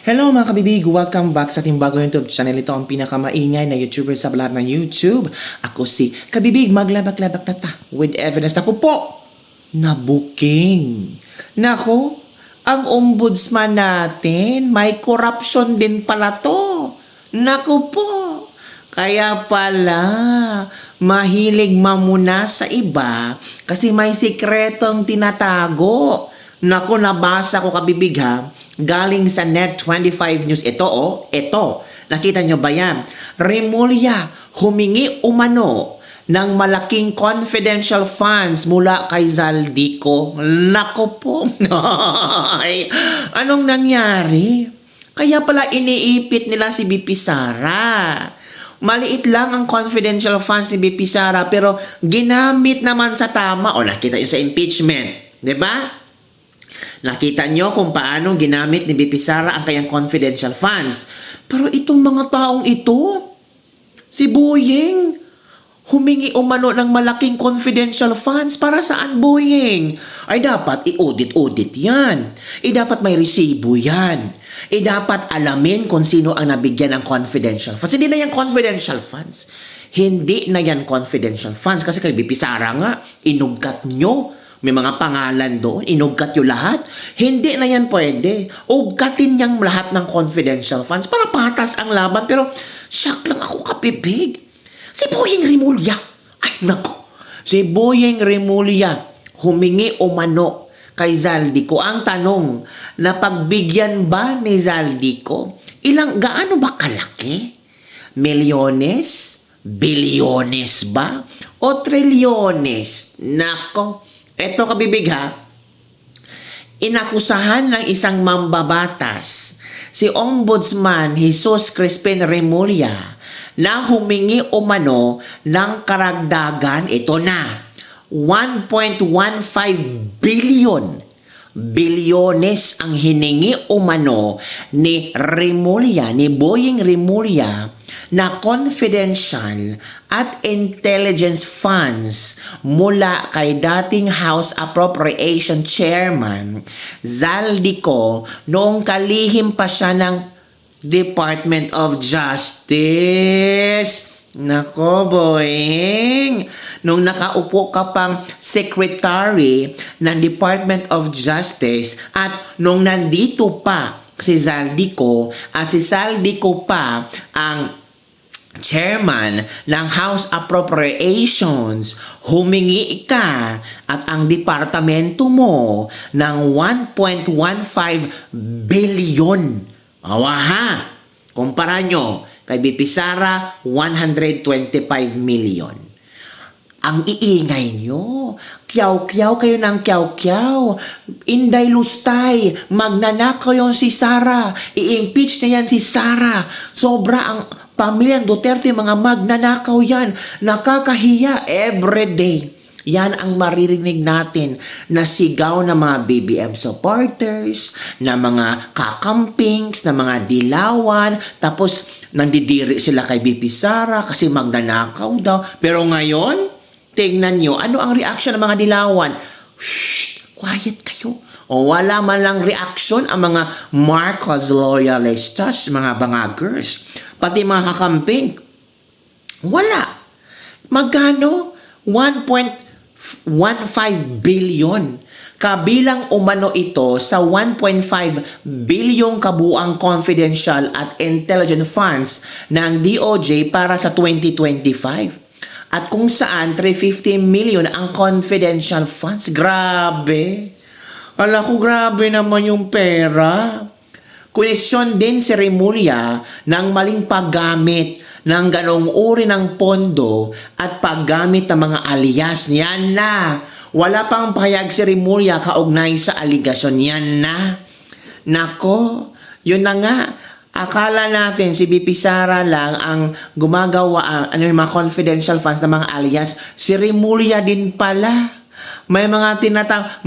Hello mga kabibig! Welcome back sa ating bagong YouTube channel. Ito ang pinakamaingay na YouTuber sa lahat ng YouTube. Ako si Kabibig, maglabak-labak na ta with evidence. Naku po, nabuking. Naku, ang ombudsman natin, may corruption din pala to. Naku po, kaya pala, mahilig mamuna sa iba kasi may sikretong tinatago. Naku, nabasa ko kabibig ha, galing sa Net25 News. Ito. Nakita nyo ba yan? Remulla humingi umano ng malaking confidential funds mula kay Zaldico. Naku po. Ay, anong nangyari? Kaya pala iniipit nila si BP Sara. Maliit lang ang confidential funds ni BP Sara pero ginamit naman sa tama. O nakita nyo sa impeachment. 'Di ba? Nakita nyo kung paano ginamit ni BP Sara ang kanyang confidential funds. Pero itong mga taong ito, si Boyeng, humingi umano ng malaking confidential funds. Para saan, Boyeng? Ay dapat i-audit yan. Dapat may resibo yan. Dapat alamin kung sino ang nabigyan ng confidential funds. Hindi na yan confidential funds. Hindi na yan confidential funds. Kasi kay BP Sara nga, inugkat nyo. May mga pangalan doon, inugkat yung lahat. Hindi na yan pwede. Ugkatin niyang lahat ng confidential funds para patas ang laban. Pero, shock lang ako kapibig. Si Boyeng Remulla. Ay, nako. Si Boyeng Remulla humingi umano kay Zaldico. Ang tanong, napagbigyan ba ni Zaldico? Gaano ba kalaki? Milyones? Bilyones ba? O trilyones? Nako. Eto kabibig ha, inakusahan ng isang mambabatas si Ombudsman Jesus Crispin Remulla na humingi umano ng karagdagan, ito na, 1.15 bilyones ang hiningi umano ni Remulla, ni Boyeng Remulla na confidential at intelligence funds mula kay dating House Appropriation Chairman Zaldico noong kalihim pa siya ng Department of Justice. Nako, Boyeng, nung nakaupo ka pang secretary ng Department of Justice at nung nandito pa si Zaldico at si Zaldico pa ang chairman ng House Appropriations, humingi ka at ang departamento mo ng 1.15 billion. Awaha! Kumpara nyo, kay BP Sara, 125 million. Ang iingay nyo, kyaw-kyaw kayo ng kyaw-kyaw. Inday lustay, magnanakaw yon si Sara. I-impeach na yan si Sara. Sobra ang pamilyang Duterte, mga magnanakaw yan. Nakakahiya everyday. Yan ang maririnig natin na sigaw ng mga BBM supporters, na mga kakampings, na mga dilawan, tapos nandidiri sila kay BP Sara kasi magnanakaw daw. Pero ngayon, tingnan nyo, ano ang reaction ng mga dilawan? Shh! Quiet kayo. O wala man lang reaction ang mga Marcos loyalistas, mga bangagers, pati mga kakamping. Wala. Magkano? 1.15 billion. Kabilang umano ito sa 1.5 billion kabuang confidential at intelligent funds ng DOJ para sa 2025. At kung saan 350 million ang confidential funds. Grabe. Ala ko, grabe naman yung pera. Kunesyon din si Remulla ng maling paggamit ng ganong uri ng pondo at paggamit ng mga alias. Yan na. Wala pang pahayag si Remulla kaugnay sa aligasyon. Yan na. Nako, yun na nga. Akala natin si BP Sara lang ang gumagawa yung mga confidential funds ng mga alias. Si Remulla din pala. May mga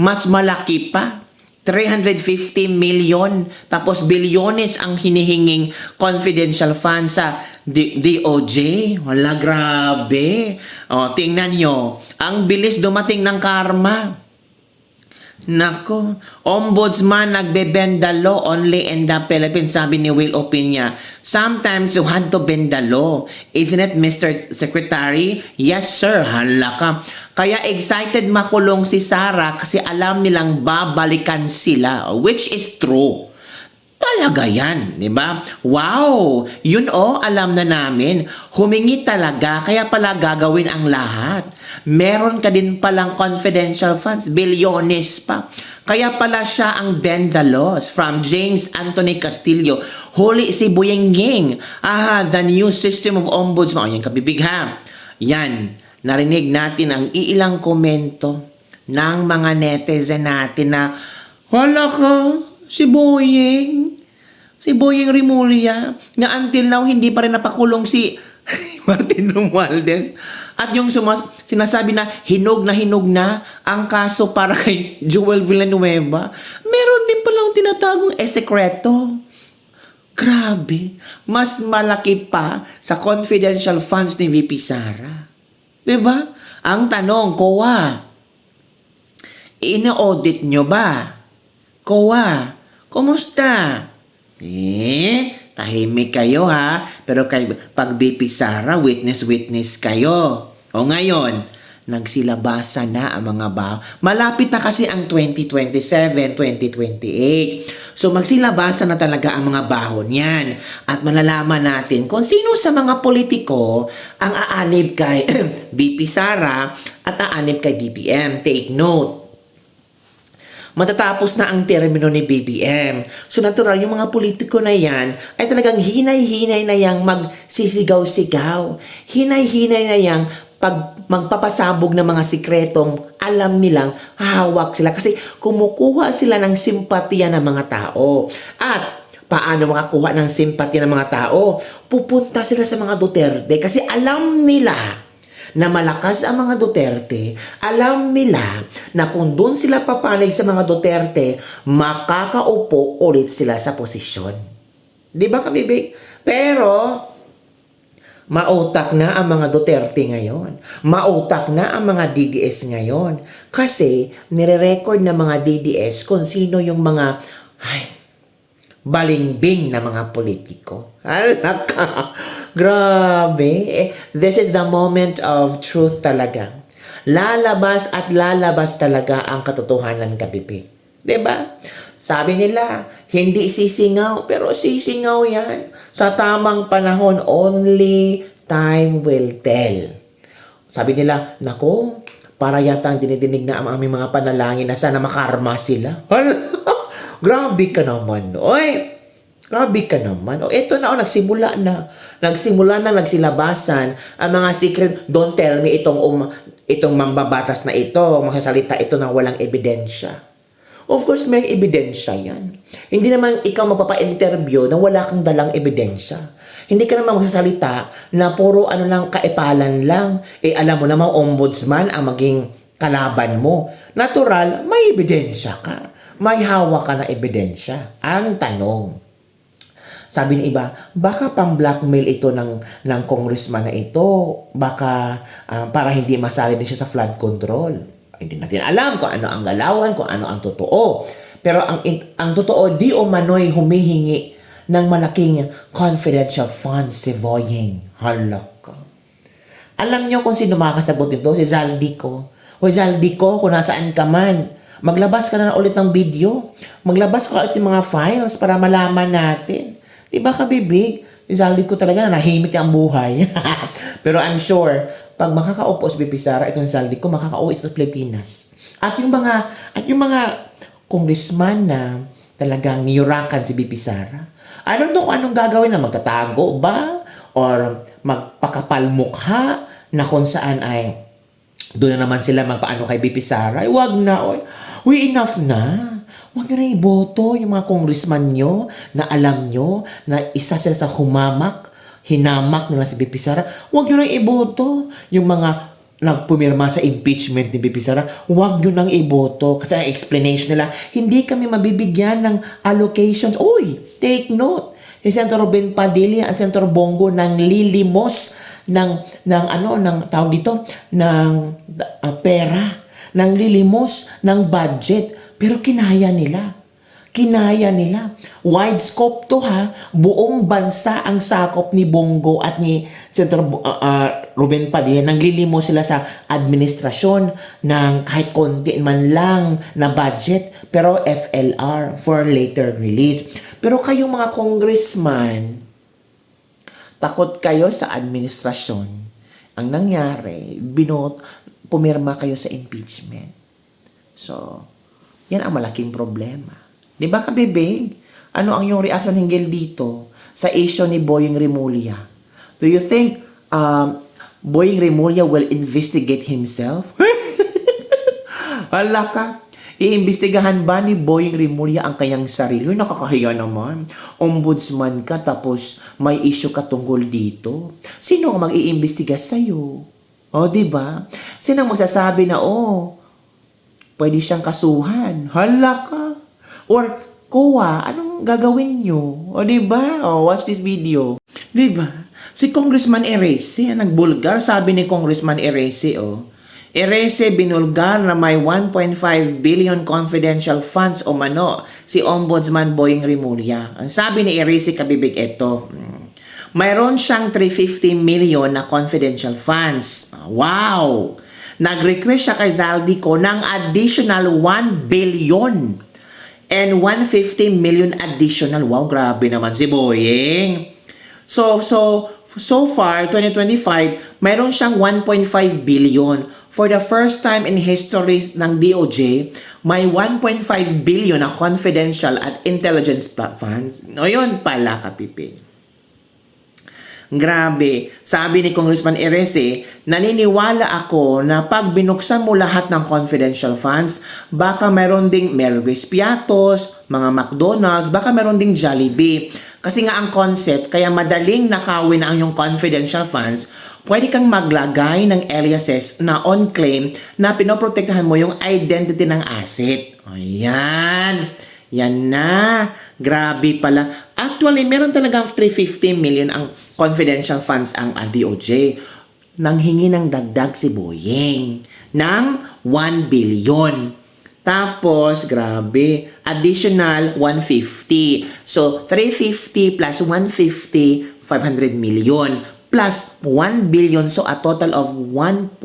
mas malaki pa. 350 million. Tapos bilyones ang hinihinging confidential funds sa DOJ. Wala, grabe. O, tingnan nyo. Ang bilis dumating ng karma. Nako, ombudsman nagbe-bend the law only in the Philippines, sabi ni Will Opinia. Sometimes you had to bend the law. Isn't it, Mr. Secretary? Yes, sir. Hala ka. Kaya excited makulong si Sarah kasi alam nilang babalikan sila, which is true. Talaga yan, di ba? Wow! Yun alam na namin. Humingi talaga, kaya pala gagawin ang lahat. Meron ka din palang confidential funds, bilyones pa. Kaya pala siya ang bend the laws. From James Anthony Castillo, huli si Buyeng Ying. The new system of ombudsman. O, yan kabibig ha. Yan, narinig natin ang iilang komento ng mga netizen natin na, wala ka, si Boyeng Rimulya, na until now hindi pa rin napakulong si Martin Romualdez. At yung sinasabi na hinog na ang kaso para kay Joel Villanueva, meron din palang tinatagong sekreto. Grabe, mas malaki pa sa confidential funds ni VP Sara. Diba? Ang tanong, COA, ina-audit nyo ba? COA, kumusta? Tahimik kayo ha. Pero pag BP Sara, witness kayo. O ngayon, nagsilabasa na ang mga baho. Malapit na kasi ang 2027, 2028. So magsilabasa na talaga ang mga baho niyan. At malalaman natin kung sino sa mga politiko ang aanib kay BP Sara at aanib kay BBM. Take note. Matatapos na ang termino ni BBM. So natural, yung mga politiko na yan ay talagang hinay-hinay na yang magsisigaw-sigaw. Hinay-hinay na yang pag magpapasabog ng mga sikretong alam nilang hahawak sila kasi kumukuha sila ng simpatiya ng mga tao. At paano makakuha ng simpatiya ng mga tao? Pupunta sila sa mga Duterte kasi alam nila na malakas ang mga Duterte, alam nila na kung doon sila papanig sa mga Duterte, makakaupo ulit sila sa posisyon. Di ba kabibig? Pero, mautak na ang mga Duterte ngayon. Mautak na ang mga DDS ngayon. Kasi, nire-record ng mga DDS kung sino yung mga, balingbing na mga politiko. Alaka! Grabe. This is the moment of truth talaga. Lalabas at lalabas talaga ang katotohanan, kabibig. Diba? Sabi nila, hindi sisingaw, pero sisingaw yan. Sa tamang panahon, only time will tell. Sabi nila, nako, para yata ang dinidinig na ang aming mga panalangin na sana makarma sila. Grabe ka naman. Oy! Grabe ka naman. Ito na, nagsimula na. Nagsilabasan ang mga secret. Don't tell me itong mambabatas na ito, magsasalita ito na walang ebidensya. Of course, may ebidensya yan. Hindi naman ikaw magpapa-interview na wala kang dalang ebidensya. Hindi ka naman magsasalita na puro kaipalan lang. Alam mo naman, ombudsman ang maging kalaban mo. Natural, may ebidensya ka. May hawak ka na ebidensya. Ang tanong, sabi ng iba, baka pang blackmail ito ng congressman na ito. Baka para hindi masali din siya sa flood control. Hindi natin alam kung ano ang galawan, kung ano ang totoo. Pero ang totoo, di umano'y humihingi ng malaking confidential funds si Boyeng. Halak ka. Alam niyo kung sino makakasagot nito? Si Zaldico. O Zaldico, kung nasaan ka man, maglabas ka na ulit ng video. Maglabas ka ulit ng mga files para malaman natin. Diba kabibig? Zaldico talaga na nahimik ang buhay. Pero I'm sure, pag makakaupo si BP Sara, itong Zaldico, makakauwi sa Pilipinas. At yung mga congressman na talagang niyurakan si BP Sara, I don't know kung anong gagawin na magtatago ba? Or magpakapal mukha na kung saan ay doon na naman sila magpaano kay BP Sara. Wag na, oy. Enough na. Huwag nyo na iboto yung mga congressman nyo na alam nyo na isa sila sa hinamak nila si BP Sara. Huwag nyo na iboto yung mga nagpumirma sa impeachment ni BP Sara. Huwag nyo nang iboto. Kasi ang explanation nila, hindi kami mabibigyan ng allocations. Uy, take note. Si Senator Ruben Padilla at Senator Bongo nang lilimos ng tawag dito, ng pera, ng lilimos ng budget Pero kinaya nila. Kinaya nila. Wide scope to ha. Buong bansa ang sakop ni Bongo at ni Senator Ruben Padilla. Nanglilimo sila sa administrasyon ng kahit konti man lang na budget. Pero FLR for later release. Pero kayong mga congressman, takot kayo sa administrasyon. Ang nangyari, pumirma kayo sa impeachment. So, yan ang malaking problema. Di ba kabibig? Ano ang iyong reaction hinggil dito sa issue ni Boying Rimulya? Do you think Boying Rimulya will investigate himself? Hala ka. Iimbestigahan ba ni Boying Rimulya ang kanyang sarili? Uy, nakakahiya naman. Ombudsman ka tapos may issue ka tungkol dito. Sino ang mag-iimbestiga sa'yo? O, di ba? Sino ang magsasabi na, pwede siyang kasuhan? Hala ka. Or, Kuya, anong gagawin nyo? O, diba? O, watch this video. Diba? Si Congressman Erese, nagbulgar, sabi ni Congressman Erese, Erese binulgar na may 1.5 billion confidential funds o mano si Ombudsman Boying Rimulya. Ang sabi ni Erese kabibig ito, mayroon siyang 350 million na confidential funds. Wow! Nag-request siya kay Zaldico ng additional 1 billion and 150 million additional. Wow, grabe naman si Boying. So far, 2025, mayroon siyang 1.5 billion. For the first time in history ng DOJ, may 1.5 billion na confidential at intelligence funds. O yun pala, kapipig. Grabe. Sabi ni Congressman Erese, naniniwala ako na pag binuksan mo lahat ng confidential funds, baka meron ding Melvis Piatos, mga McDonald's, baka meron ding Jollibee. Kasi nga ang concept, kaya madaling nakawin ang yung confidential funds, pwede kang maglagay ng aliases na on claim na pinoprotektahan mo yung identity ng asset. Ayan. Yan na. Grabe pala. Actually, meron talagang 350 million ang confidential funds ang DOJ. Nanghingi ng dagdag si Boying ng 1 billion. Tapos, grabe, additional 150. So, 350 plus 150, 500 million. Plus 1 billion. So, a total of 1.5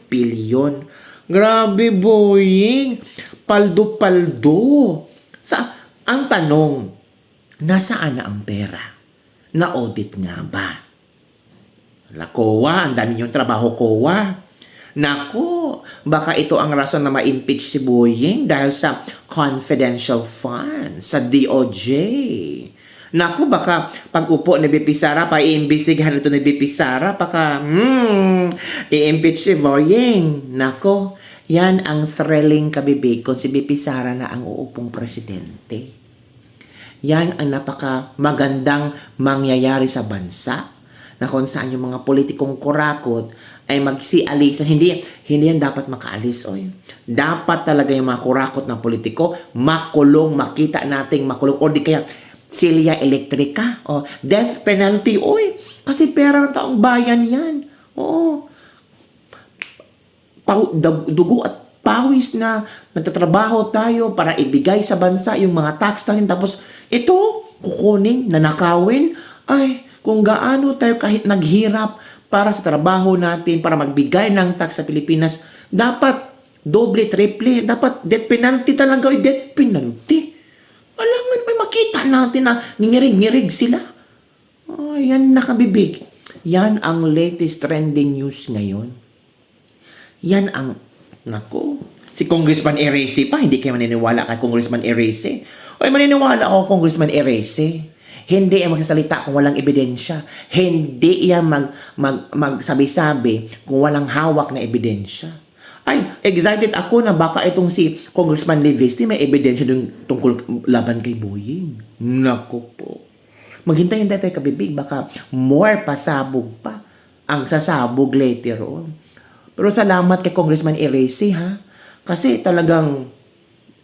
billion. Grabe, Boying. Paldo-paldo. Ang tanong, nasaan na ang pera? Na-audit nga ba? Kowa, ang dami yung trabaho, Kowa. Nako, baka ito ang rason na ma-impeach si Boying dahil sa confidential funds sa DOJ. Nako, baka pag upo ni BP Sara, pa-iimbestigahan ito ni BP Sara, baka, i-impeach si Boying. Nako, yan ang thrilling kabibig kung si BP Sara na ang uupong presidente. Yan ang napaka magandang mangyayari sa bansa na kung saan yung mga politikong kurakot ay magsialisan. Hindi yan dapat makaalis. Dapat talaga yung mga kurakot ng politiko makulong, makita nating makulong. O di kaya silya elektrika, death penalty. Kasi pera ng taong bayan yan. Dugo at pawis na nagtatrabaho tayo para ibigay sa bansa yung mga tax natin. Tapos ito, kukunin, nanakawin. Ay, kung gaano tayo kahit naghirap para sa trabaho natin, para magbigay ng tax sa Pilipinas, dapat doble, triple, dapat death penalty talaga. Death penalty. Alangan, may makita natin na ngirig-ngirig sila. Yan nakabibig. Yan ang latest trending news ngayon. Yan ang, si Congressman Erese pa, hindi kayo maniniwala kay Congressman Erese. Maniniwala ako, Congressman Erese. Hindi yan magsasalita kung walang ebidensya. Hindi yan magsabi-sabi kung walang hawak na ebidensya. Excited ako na baka itong si Congressman Levisti may ebidensya dun tungkol laban kay Boying. Nako po. Maghintay-hintay tayo kabibig, baka more pasabog pa ang sasabog later on. Pero salamat kay Congressman Erese, ha? Kasi talagang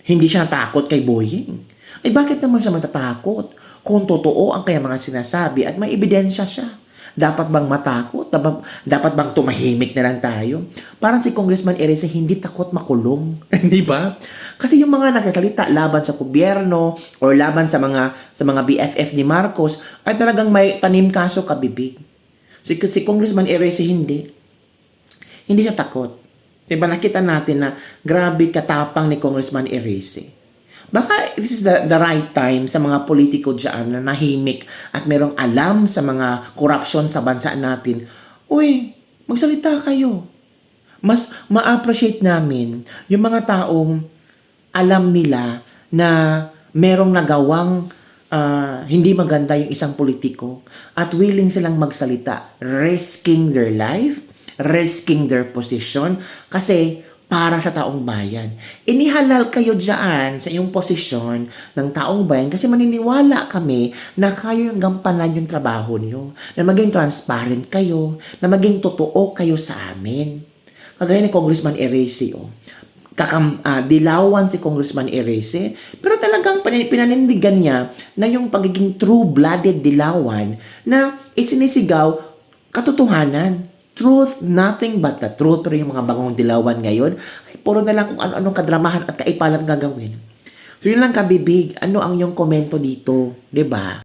hindi siya natakot kay Boying. Bakit naman siya matatakot? Kung totoo ang kaya mga sinasabi at may ebidensya siya. Dapat bang matakot? Dapat bang tumahimik na lang tayo? Parang si Congressman Erese hindi takot makulong. Di ba? Kasi yung mga nagsasalita laban sa gobyerno or laban sa mga BFF ni Marcos ay talagang may tanim kaso kabibig. Si Congressman Erese hindi. Hindi siya takot. Diba nakita natin na grabe katapang ni Congressman Erese. Baka this is the right time sa mga politiko dyan na nahimik at merong alam sa mga korupsyon sa bansa natin. Uy, magsalita kayo. Mas ma-appreciate namin yung mga taong alam nila na merong nagawang hindi maganda yung isang politiko at willing silang magsalita, risking their life, risking their position, kasi para sa taong bayan. Inihalal kayo dyan sa iyong posisyon ng taong bayan kasi maniniwala kami na kayo yung gampanan yung trabaho niyo, na maging transparent kayo, na maging totoo kayo sa amin. Kagaya ni Congressman Erese, dilawan si Congressman Erese, pero talagang pinanindigan niya na yung pagiging true-blooded dilawan na isinisigaw katotohanan. Truth, nothing but the truth. Pero yung mga bagong dilawan ngayon, ay puro na lang kung ano-anong kadramahan at kaipalan gagawin. So yun lang kabibig, ano ang yung komento dito, 'di ba?